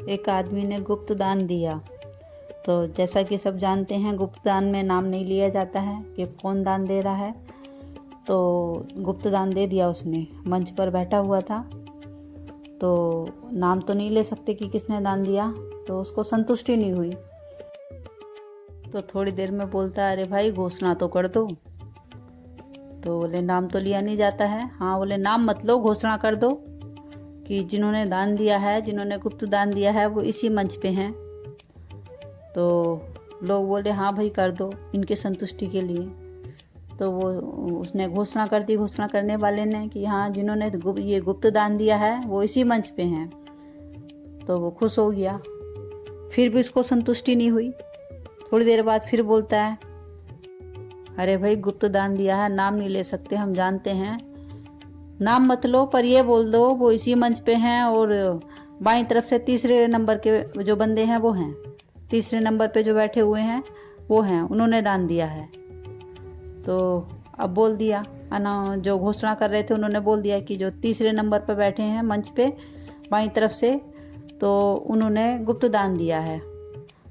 एक आदमी ने गुप्त दान दिया। तो जैसा कि सब जानते हैं, गुप्त दान में नाम नहीं लिया जाता है कि कौन दान दे रहा है। तो गुप्त दान दे दिया उसने, मंच पर बैठा हुआ था। तो नाम तो नहीं ले सकते कि किसने दान दिया, तो उसको संतुष्टि नहीं हुई। तो थोड़ी देर में बोलता, अरे भाई घोषणा तो कर दो। तो बोले नाम तो लिया नहीं जाता है। हाँ, बोले नाम मत लो, घोषणा कर दो कि जिन्होंने दान दिया है, जिन्होंने गुप्त दान दिया है, वो इसी मंच पे हैं। तो लोग बोले हाँ भाई कर दो, इनके संतुष्टि के लिए। तो वो उसने घोषणा कर दी, घोषणा करने वाले ने, कि हाँ जिन्होंने ये गुप्त दान दिया है वो इसी मंच पे हैं। तो वो खुश हो गया। फिर भी उसको संतुष्टि नहीं हुई। थोड़ी देर बाद फिर बोलता है, अरे भाई गुप्त दान दिया है, नाम नहीं ले सकते, हम जानते हैं, नाम मत लो, पर ये बोल दो वो इसी मंच पे हैं और बाईं तरफ से तीसरे नंबर के जो बंदे हैं वो हैं, तीसरे नंबर पे जो बैठे हुए हैं वो हैं, उन्होंने दान दिया है। तो अब बोल दिया, जो घोषणा कर रहे थे उन्होंने बोल दिया कि जो तीसरे नंबर पर बैठे हैं मंच पे बाईं तरफ से, तो उन्होंने गुप्त दान दिया है,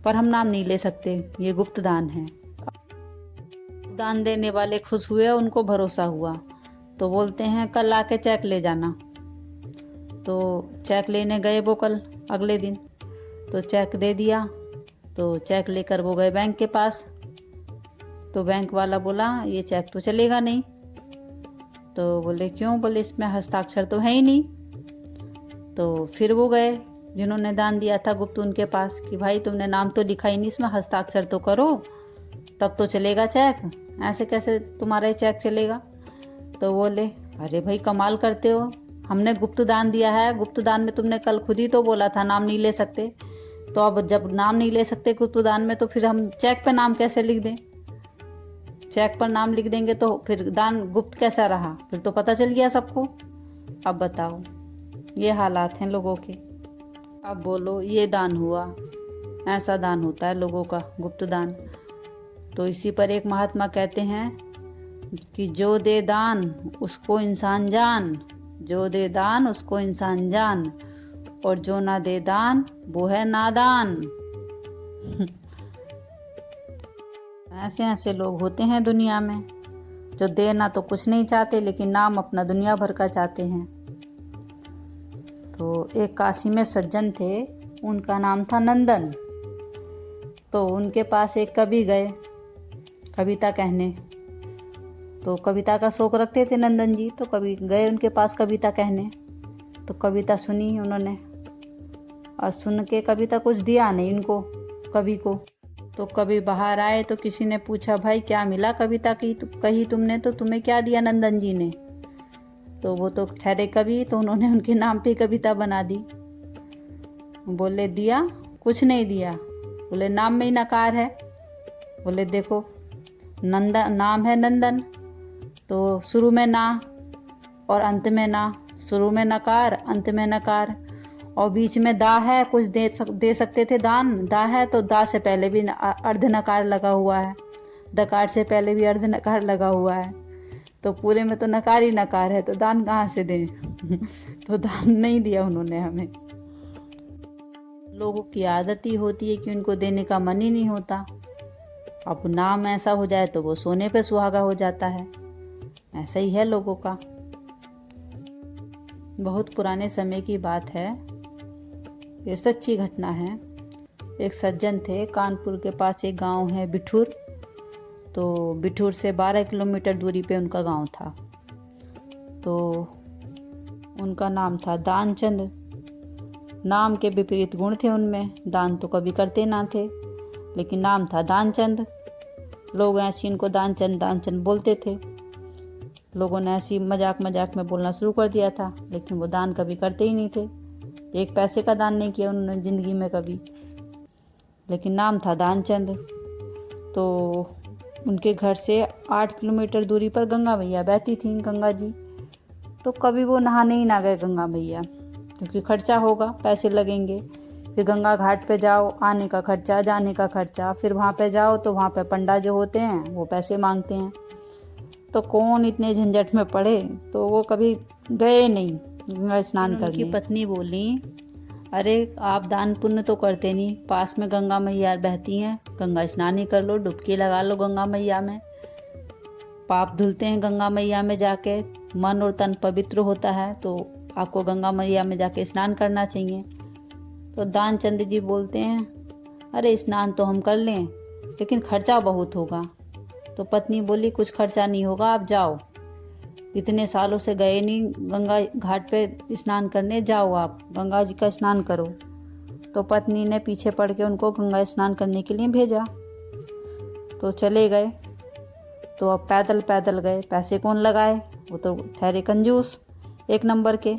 पर हम नाम नहीं ले सकते, ये गुप्त दान है। दान देने वाले खुश हुए, उनको भरोसा हुआ। तो बोलते हैं कल आके चेक ले जाना। तो चेक लेने गए वो कल अगले दिन। तो चेक दे दिया। तो चेक लेकर वो गए बैंक के पास। तो बैंक वाला बोला ये चेक तो चलेगा नहीं। तो बोले क्यों? बोले इसमें हस्ताक्षर तो है ही नहीं। तो फिर वो गए जिन्होंने दान दिया था गुप्त, उनके पास, कि भाई तुमने नाम तो लिखा ही नहीं, इसमें हस्ताक्षर तो करो, तब तो चलेगा चेक, ऐसे कैसे तुम्हारा चेक चलेगा? तो बोले अरे भाई कमाल करते हो, हमने गुप्त दान दिया है, गुप्त दान में तुमने कल खुद ही तो बोला था नाम नहीं ले सकते, तो अब जब नाम नहीं ले सकते गुप्त दान में, तो फिर हम चेक पे नाम कैसे लिख दें? चेक पर नाम लिख देंगे तो फिर दान गुप्त कैसा रहा? फिर तो पता चल गया सबको। अब बताओ, ये हालात हैं लोगों के। अब बोलो ये दान हुआ, ऐसा दान होता है लोगों का, गुप्त दान। तो इसी पर एक महात्मा कहते हैं कि जो दे दान उसको इंसान जान, जो दे दान उसको इंसान जान, और जो ना दे दान वो है नादान। ऐसे ऐसे लोग होते हैं दुनिया में, जो देना तो कुछ नहीं चाहते, लेकिन नाम अपना दुनिया भर का चाहते हैं। तो एक काशी में सज्जन थे, उनका नाम था नंदन। तो उनके पास एक कवि गए कविता कहने। तो कविता का शौक रखते थे नंदन जी। तो कवि गए उनके पास कविता कहने। तो कविता सुनी उन्होंने, और सुन के कविता कुछ दिया नहीं उनको, कवि को। तो कवि बाहर आए तो किसी ने पूछा, भाई क्या मिला कविता की कही तुमने, तो तुम्हें क्या दिया नंदन जी ने? तो वो तो ठहरे कवि, तो उन्होंने उनके नाम पे कविता बना दी। बोले दिया? कुछ नहीं दिया। बोले नाम में ही नकार है। बोले देखो, नंदन नाम है नंदन, तो शुरू में ना और अंत में ना, शुरू में नकार अंत में नकार, और बीच में दा है, कुछ दे सकते थे दान, दा है तो दा से पहले भी अर्ध नकार लगा हुआ है, दकार से पहले भी अर्ध नकार लगा हुआ है, तो पूरे में तो नकार ही नकार है, तो दान कहाँ से दें? तो दान नहीं दिया उन्होंने हमें। लोगों की आदत ही होती है कि उनको देने का मन ही नहीं होता। अब नाम ऐसा हो जाए तो वो सोने पे सुहागा हो जाता है। ऐसा ही है लोगों का। बहुत पुराने समय की बात है, ये सच्ची घटना है। एक सज्जन थे, कानपुर के पास एक गांव है बिठूर। तो बिठूर से 12 किलोमीटर दूरी पे उनका गांव था। तो उनका नाम था दानचंद। नाम के विपरीत गुण थे उनमें, दान तो कभी करते ना थे, लेकिन नाम था दानचंद। लोग ऐसे इनको दानचंद दानचंद बोलते थे। लोगों ने ऐसी मजाक मजाक में बोलना शुरू कर दिया था, लेकिन वो दान कभी करते ही नहीं थे। एक पैसे का दान नहीं किया उन्होंने जिंदगी में कभी, लेकिन नाम था दानचंद। तो उनके घर से 8 किलोमीटर दूरी पर गंगा मैया बहती थी, गंगा जी। तो कभी वो नहाने ही ना गए गंगा मैया, क्योंकि खर्चा होगा, पैसे लगेंगे। फिर गंगा घाट पे जाओ, आने का खर्चा, जाने का खर्चा, फिर वहाँ पे जाओ तो वहाँ पे पंडा जो होते हैं वो पैसे मांगते हैं। तो कौन इतने झंझट में पड़े, तो वो कभी गए नहीं गंगा स्नान करने। उनकी पत्नी बोली, अरे आप दान पुण्य तो करते नहीं, पास में गंगा मैया बहती हैं, गंगा स्नान ही कर लो, डुबकी लगा लो गंगा मैया में, पाप धुलते हैं गंगा मैया में जाके, मन और तन पवित्र होता है, तो आपको गंगा मैया में जाके स्नान करना चाहिए। तो दानचंद जी बोलते हैं अरे स्नान तो हम कर लें लेकिन खर्चा बहुत होगा। तो पत्नी बोली कुछ खर्चा नहीं होगा, आप जाओ, इतने सालों से गए नहीं गंगा घाट पे स्नान करने, जाओ आप गंगा जी का स्नान करो। तो पत्नी ने पीछे पड़ के उनको गंगा स्नान करने के लिए भेजा। तो चले गए। तो अब पैदल पैदल गए, पैसे कौन लगाए, वो तो ठहरे कंजूस एक नंबर के।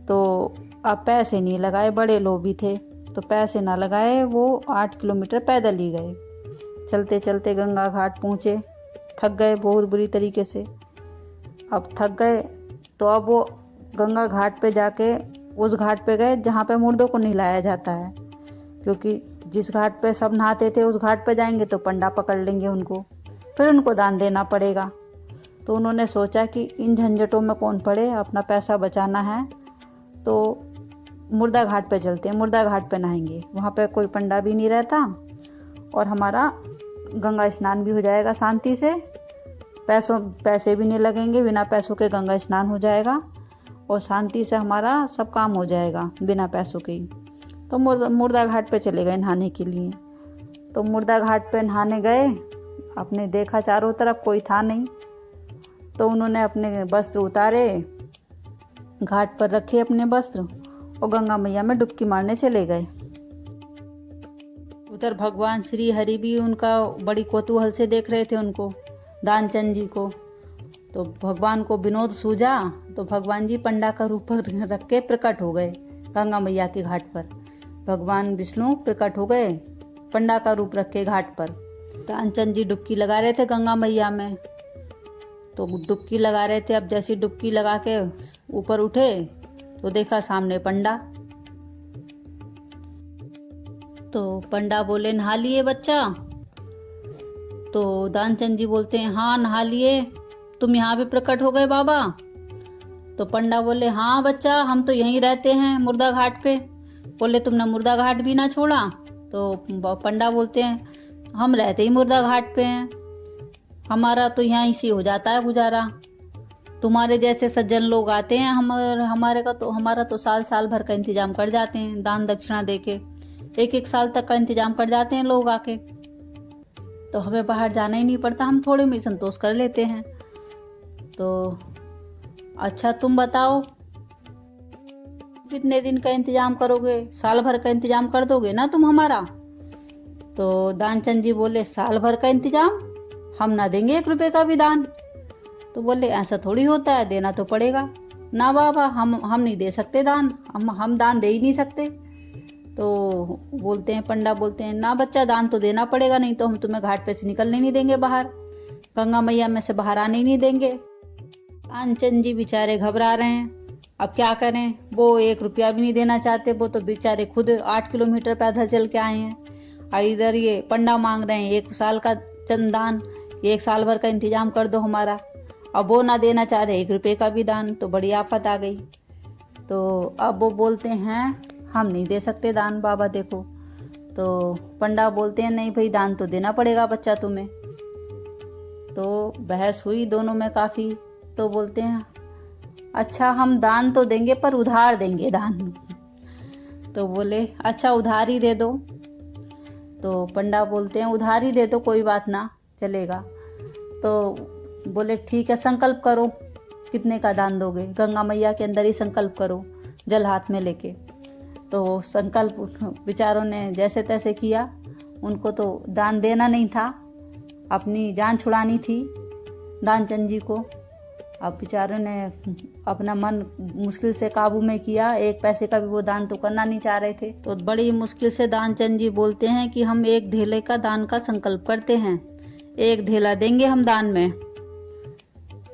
तो अब पैसे नहीं लगाए, बड़े लोभी थे, तो पैसे ना लगाए, वो 8 किलोमीटर पैदल ही गए। चलते चलते गंगा घाट पहुँचे, थक गए बहुत बुरी तरीके से। अब थक गए तो अब वो गंगा घाट पे जाके उस घाट पे गए जहाँ पे मुर्दों को नहलाया जाता है, क्योंकि जिस घाट पे सब नहाते थे उस घाट पे जाएंगे तो पंडा पकड़ लेंगे उनको, फिर उनको दान देना पड़ेगा। तो उन्होंने सोचा कि इन झंझटों में कौन पड़े, अपना पैसा बचाना है तो मुर्दा घाट पे चलते हैं, मुर्दा घाट पे नहाएंगे, वहाँ पे कोई पंडा भी नहीं रहता और हमारा गंगा स्नान भी हो जाएगा शांति से, पैसे भी नहीं लगेंगे, बिना पैसों के गंगा स्नान हो जाएगा और शांति से हमारा सब काम हो जाएगा बिना पैसों के ही। तो मुर्दा घाट पे चले गए नहाने के लिए। तो मुर्दा घाट पे नहाने गए, आपने देखा चारों तरफ कोई था नहीं, तो उन्होंने अपने वस्त्र उतारे, घाट पर रखे अपने वस्त्र और गंगा मैया में डुबकी मारने चले गए। उधर भगवान श्री हरि भी उनका बड़ी कौतूहल से देख रहे थे उनको, दानचंद जी को। तो भगवान को विनोद सूझा तो भगवान जी पंडा का रूप रख के प्रकट हो गए गंगा मैया के घाट पर। भगवान विष्णु प्रकट हो गए पंडा का रूप रख के घाट पर। दानचंद जी डुबकी लगा रहे थे गंगा मैया में। तो डुबकी लगा रहे थे, अब जैसी डुबकी लगा के ऊपर उठे तो देखा सामने पंडा। तो पंडा बोले नहा लिए बच्चा? तो दानचंद जी बोलते हैं हाँ नहा लिए, तुम यहाँ भी प्रकट हो गए बाबा? तो पंडा बोले हाँ बच्चा, हम तो यहीं रहते हैं मुर्दा घाट पे। बोले तुमने मुर्दा घाट भी ना छोड़ा? तो पंडा बोलते हैं हम रहते ही मुर्दा घाट पे हैं, हमारा तो यहाँ इसी हो जाता है गुजारा। तुम्हारे जैसे सज्जन लोग आते हैं, हमारा तो साल साल भर का इंतजाम कर जाते हैं, दान दक्षिणा देके 1-1 साल तक का इंतजाम कर जाते हैं लोग आके। तो हमें बाहर जाना ही नहीं पड़ता, हम थोड़े में संतोष कर लेते हैं। तो अच्छा तुम बताओ कितने दिन का इंतजाम करोगे? साल भर का इंतजाम कर दोगे ना तुम हमारा? तो दानचंद जी बोले साल भर का इंतजाम हम ना देंगे 1 रुपए का भी दान। तो बोले ऐसा थोड़ी होता है, देना तो पड़ेगा। ना बाबा हम नहीं दे सकते दान, हम दान दे ही नहीं सकते। तो बोलते हैं पंडा बोलते हैं ना बच्चा, दान तो देना पड़ेगा, नहीं तो हम तुम्हें घाट पे से निकलने नहीं देंगे, बाहर गंगा मैया में से बाहर आने ही नहीं देंगे। दानचंद जी बेचारे घबरा रहे हैं, अब क्या करें? वो 1 रुपया भी नहीं देना चाहते, वो तो बेचारे खुद 8 किलोमीटर पैदल चल के आए हैं। और इधर ये पंडा मांग रहे हैं 1 साल का चंदान, 1 साल भर का इंतजाम कर दो हमारा। अब वो ना देना चाह रहे 1 रुपये का भी दान, तो बड़ी आफत आ गई। तो अब वो बोलते हैं हम नहीं दे सकते दान बाबा देखो। तो पंडा बोलते हैं नहीं भाई, दान तो देना पड़ेगा बच्चा तुम्हें। तो बहस हुई दोनों में काफ़ी। तो बोलते हैं अच्छा हम दान तो देंगे पर उधार देंगे दान। तो बोले अच्छा उधार ही दे दो। तो पंडा बोलते हैं उधार ही दे दो, कोई बात ना, चलेगा। तो बोले ठीक है, संकल्प करो कितने का दान दोगे, गंगा मैया के अंदर ही संकल्प करो जल हाथ में लेके। तो संकल्प विचारों ने जैसे तैसे किया, उनको तो दान देना नहीं था, अपनी जान छुड़ानी थी दानचंद जी को। अब बेचारों ने अपना मन मुश्किल से काबू में किया, 1 पैसे का भी वो दान तो करना नहीं चाह रहे थे। तो बड़ी मुश्किल से दानचंद जी बोलते हैं कि हम 1 धेले का दान का संकल्प करते हैं, 1 धेला देंगे हम दान में।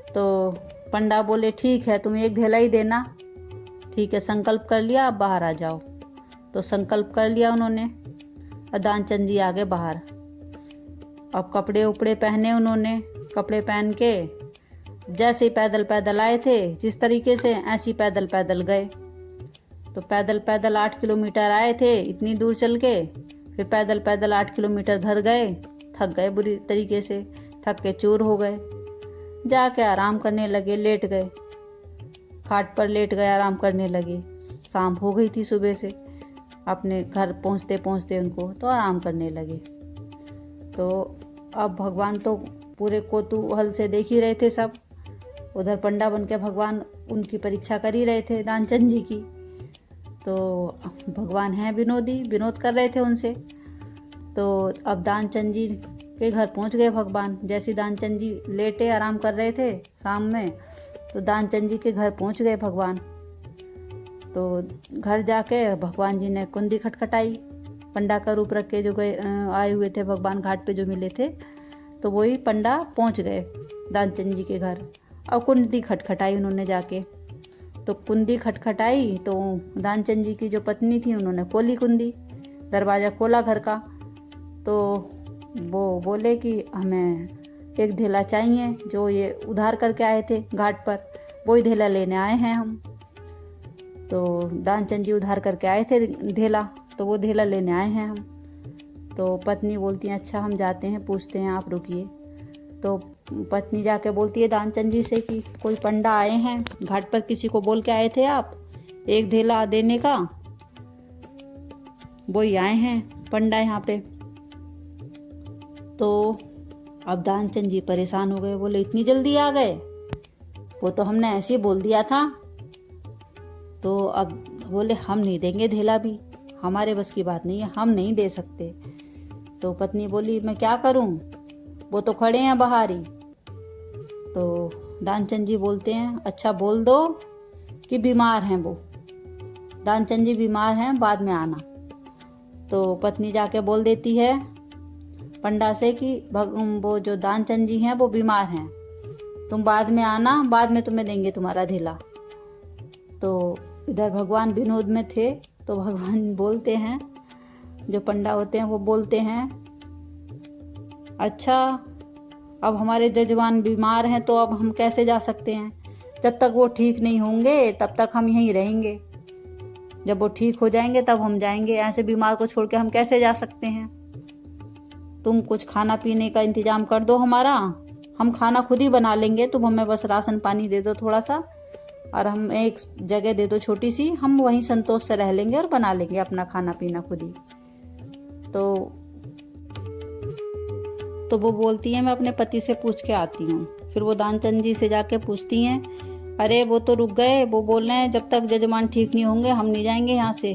तो पंडा बोले ठीक है तुम 1 धेला ही देना, ठीक है संकल्प कर लिया, अब बाहर आ जाओ। तो संकल्प कर लिया उन्होंने और दानचंद जी आ गए बाहर। अब कपड़े उपड़े पहने उन्होंने, कपड़े पहन के जैसे ही पैदल पैदल आए थे जिस तरीके से, ऐसे पैदल पैदल गए। तो पैदल पैदल 8 किलोमीटर आए थे, इतनी दूर चल के। फिर पैदल पैदल 8 किलोमीटर घर गए, थक गए बुरी तरीके से, थक के चूर हो गए। जाके आराम करने लगे, लेट गए, खाट पर लेट गए, आराम करने लगे। शाम हो गई थी सुबह से, अपने घर पहुंचते पहुंचते उनको तो आराम करने लगे। तो अब भगवान तो पूरे कौतूहल से देख ही रहे थे सब। उधर पंडा बन के भगवान उनकी परीक्षा कर ही रहे थे दानचंद जी की। तो भगवान हैं विनोदी, विनोद कर रहे थे उनसे। तो अब दानचंद जी के घर पहुंच गए भगवान। जैसे दानचंद जी लेटे आराम कर रहे थे शाम में, तो दानचंद जी के घर पहुंच गए भगवान। तो घर जाके भगवान जी ने कुंडी खटखटाई। पंडा का रूप रख के जो गए आए हुए थे भगवान, घाट पे जो मिले थे, तो वही पंडा पहुंच गए दानचंद जी के घर। अब कुंडी खटखटाई उन्होंने जाके। तो कुंडी खटखटाई तो दानचंद जी की जो पत्नी थी उन्होंने खोली कुंडी, दरवाज़ा खोला घर का। तो वो बोले कि हमें एक धेला चाहिए, जो ये उधार करके आए थे घाट पर, वही धेला लेने आए हैं हम। तो दानचंद जी उधार करके आए थे धेला, तो वो धेला लेने आए हैं हम। तो पत्नी बोलती है अच्छा हम जाते हैं, पूछते हैं, आप रुकिए। तो पत्नी जाके बोलती है दानचंद जी से कि कोई पंडा आए हैं घाट पर, किसी को बोल के आए थे आप एक धेला देने का, वही आए हैं पंडा यहाँ पे। तो अब दानचंद जी परेशान हो गए, बोले इतनी जल्दी आ गए, वो तो हमने ऐसे ही बोल दिया था। तो अब बोले हम नहीं देंगे धेला भी, हमारे बस की बात नहीं है, हम नहीं दे सकते। तो पत्नी बोली मैं क्या करूं, वो तो खड़े हैं बाहर ही। तो दानचंद जी बोलते हैं अच्छा बोल दो कि बीमार हैं वो, दानचंद जी बीमार हैं, बाद में आना। तो पत्नी जाके बोल देती है पंडा से कि वो जो दानचंद जी हैं वो बीमार हैं, तुम बाद में आना, बाद में तुम्हें देंगे तुम्हारा धेला। तो इधर भगवान विनोद में थे, तो भगवान बोलते हैं, जो पंडा होते हैं वो बोलते हैं अच्छा अब हमारे जजमान बीमार हैं तो अब हम कैसे जा सकते हैं, जब तक वो ठीक नहीं होंगे तब तक हम यहीं रहेंगे, जब वो ठीक हो जाएंगे तब हम जाएंगे, ऐसे बीमार को छोड़ के हम कैसे जा सकते हैं। तुम कुछ खाना पीने का इंतजाम कर दो हमारा, हम खाना खुद ही बना लेंगे, तुम हमें बस राशन पानी दे दो थोड़ा सा, और हम एक जगह दे दो छोटी सी, हम वहीं संतोष से रह लेंगे और बना लेंगे अपना खाना पीना खुद ही। तो वो बोलती है मैं अपने पति से पूछ के आती हूँ। फिर वो दानचंद जी से जाके पूछती हैं अरे वो तो रुक गए, वो बोल रहे हैं जब तक जजमान ठीक नहीं होंगे हम नहीं जाएंगे यहाँ से,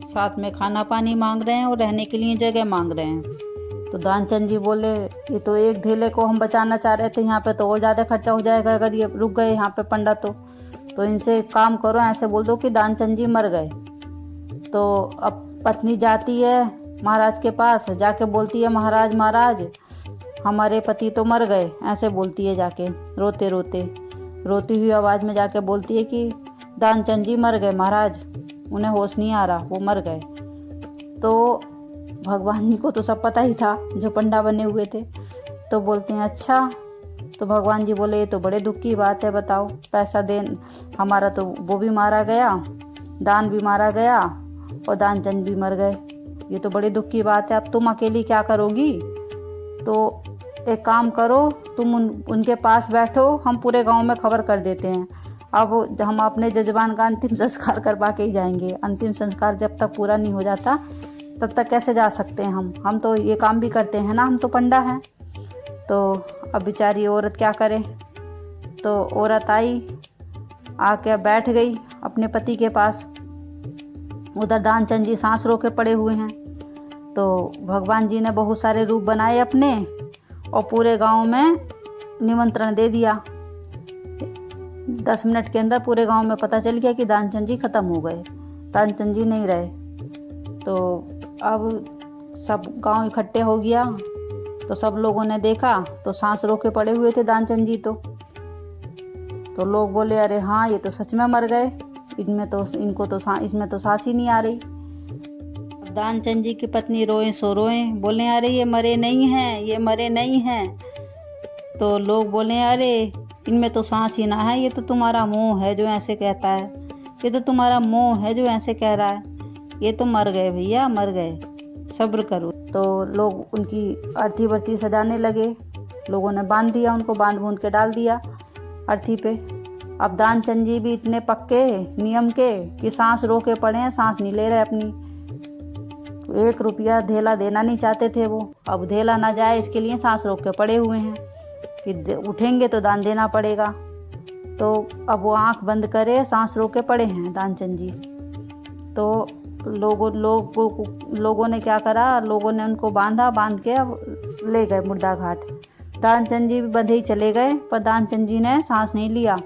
साथ में खाना पानी मांग रहे हैं और रहने के लिए जगह मांग रहे हैं। तो दानचंद जी बोले ये तो एक धेले को हम बचाना चाह रहे थे, यहाँ पे तो और ज़्यादा खर्चा हो जाएगा अगर ये रुक गए यहाँ पे पंडा। तो इनसे काम करो, ऐसे बोल दो कि दानचंद जी मर गए। तो अब पत्नी जाती है महाराज के पास, जाके बोलती है महाराज महाराज हमारे पति तो मर गए, ऐसे बोलती है जाके रोते रोते, रोती हुई आवाज़ में जाके बोलती है कि दानचंद जी मर गए महाराज, उन्हें होश नहीं आ रहा, वो मर गए। तो भगवान जी को तो सब पता ही था जो पंडा बने हुए थे। तो बोलते हैं अच्छा। तो भगवान जी बोले ये तो बड़े दुख की बात है, बताओ पैसा दे, हमारा तो वो भी मारा गया, दान भी मारा गया और दानचंद भी मर गए, ये तो बड़े दुख की बात है, अब तुम अकेली क्या करोगी। तो एक काम करो तुम उनके पास बैठो, हम पूरे गांव में खबर कर देते हैं, अब हम अपने जजमान का अंतिम संस्कार करवा के ही जाएंगे, अंतिम संस्कार जब तक पूरा नहीं हो जाता तब तक कैसे जा सकते हैं हम तो ये काम भी करते हैं ना, हम तो पंडा हैं। तो अब बेचारी औरत क्या करे। तो औरत आई, आके बैठ गई अपने पति के पास। उधर दानचंद जी सांस रोके पड़े हुए हैं। तो भगवान जी ने बहुत सारे रूप बनाए अपने और पूरे गांव में निमंत्रण दे दिया। 10 मिनट के अंदर पूरे गांव में पता चल गया कि दानचंद जी खत्म हो गए, दानचंद जी नहीं रहे। तो अब सब गांव इकट्ठे हो गया, तो सब लोगों ने देखा तो सांस रोके पड़े हुए थे दानचंद जी। तो लोग बोले अरे हाँ ये तो सच में मर गए, इसमें तो सांस ही नहीं आ रही। दानचंद जी की पत्नी रोए सो रोए, बोले अरे ये मरे नहीं हैं, ये मरे नहीं हैं। तो लोग बोले अरे इनमें तो सांस ही ना है, ये तो तुम्हारा मुंह है जो ऐसे कहता है, ये तो तुम्हारा मोह है जो ऐसे कह रहा है, ये तो मर गए भैया, मर गए, सब्र करो। तो लोग उनकी अर्थी बर्थी सजाने लगे। लोगों ने बांध दिया, उनको बांध बूंद के डाल दिया अर्थी पे। अब दानचंद जी भी इतने पक्के नियम के कि सांस रोके पड़े हैं, सांस नहीं ले रहे अपनी। 1 रुपया धेला देना नहीं चाहते थे वो। अब धेला ना जाए इसके लिए सांस रोक के पड़े हुए हैं कि उठेंगे तो दान देना पड़ेगा। तो अब वो आंख बंद करे, सांस रोक के पड़े हैं दानचंद जी। तो लोगों ने क्या करा, लोगों ने उनको बांध के अब ले गए मुर्दा घाट। दानचंद जी भी बंधे ही चले गए, पर दानचंद जी ने सांस नहीं लिया।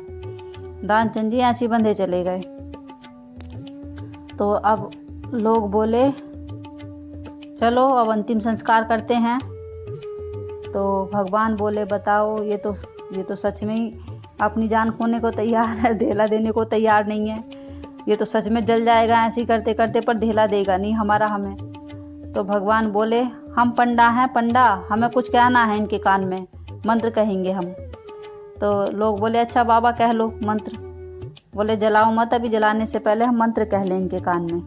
दानचंद जी ऐसे बंधे चले गए। तो अब लोग बोले चलो अब अंतिम संस्कार करते हैं। तो भगवान बोले बताओ, ये तो सच में ही अपनी जान खोने को तैयार है, धेला देने को तैयार नहीं है। ये तो सच में जल जाएगा ऐसे करते करते, पर धेला देगा नहीं हमारा हमें। तो भगवान बोले हम पंडा हैं, पंडा, हमें कुछ कहना है इनके कान में, मंत्र कहेंगे हम। तो लोग बोले अच्छा बाबा कह लो मंत्र। बोले जलाओ मत, अभी जलाने से पहले हम मंत्र कह लें इनके कान में।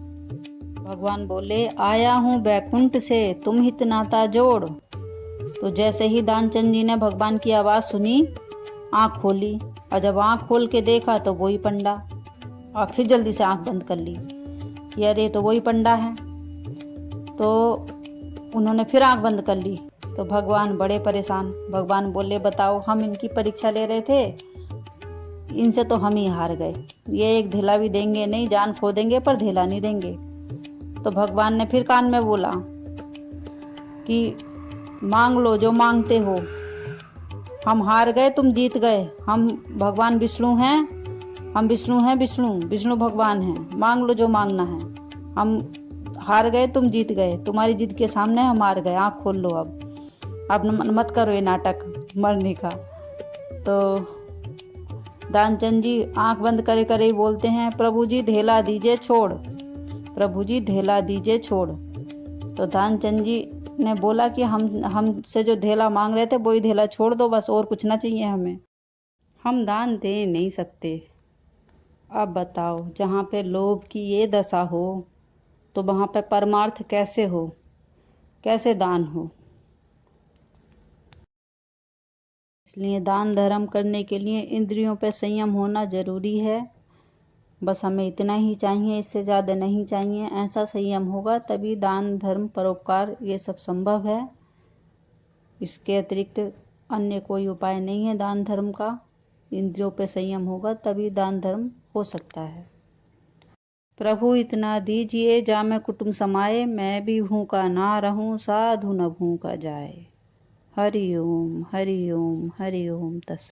भगवान बोले आया हूँ बैकुंठ से, तुम हित नाता जोड़। तो जैसे ही दानचंद जी ने भगवान की आवाज़ सुनी, आँख खोली, और जब आँख खोल के देखा तो वही पंडा। और फिर जल्दी से आँख बंद कर ली कि अरे तो वही पंडा है। तो उन्होंने फिर आँख बंद कर ली। तो भगवान बड़े परेशान। भगवान बोले बताओ, हम इनकी परीक्षा ले रहे थे, इनसे तो हम ही हार गए। ये एक धेला भी देंगे नहीं, जान खो देंगे पर धेला नहीं देंगे। तो भगवान ने फिर कान में बोला कि मांग लो जो मांगते हो, हम हार गए तुम जीत गए। हम भगवान विष्णु हैं, हम विष्णु हैं, विष्णु भगवान हैं। मांग लो जो मांगना है। हम हार गए तुम जीत गए, तुम्हारी जीत के सामने हम हार गए। आँख खोल लो अब मत करो ये नाटक मरने का। तो दानचंद जी आँख बंद करे करे ही बोलते हैं प्रभु जी धेला दीजिए छोड़, प्रभु जी धेला दीजिए छोड़। तो दानचंद जी ने बोला कि हमसे जो धेला मांग रहे थे वही धेला छोड़ दो, बस और कुछ ना चाहिए हमें, हम दान दे नहीं सकते। अब बताओ, जहाँ पे लोभ की ये दशा हो तो वहाँ पे परमार्थ कैसे हो, कैसे दान हो। इसलिए दान धर्म करने के लिए इंद्रियों पे संयम होना जरूरी है। बस हमें इतना ही चाहिए, इससे ज़्यादा नहीं चाहिए। ऐसा संयम होगा तभी दान धर्म परोपकार ये सब संभव है। इसके अतिरिक्त अन्य कोई उपाय नहीं है दान धर्म का। इंद्रियों पे संयम होगा तभी दान धर्म हो सकता है। प्रभु इतना दीजिए जा मैं कुटुंब समाए, मैं भी भूखा ना रहूं साधु न भूखा जाए। हरि ओम हरि ओम हरि ओम तस्।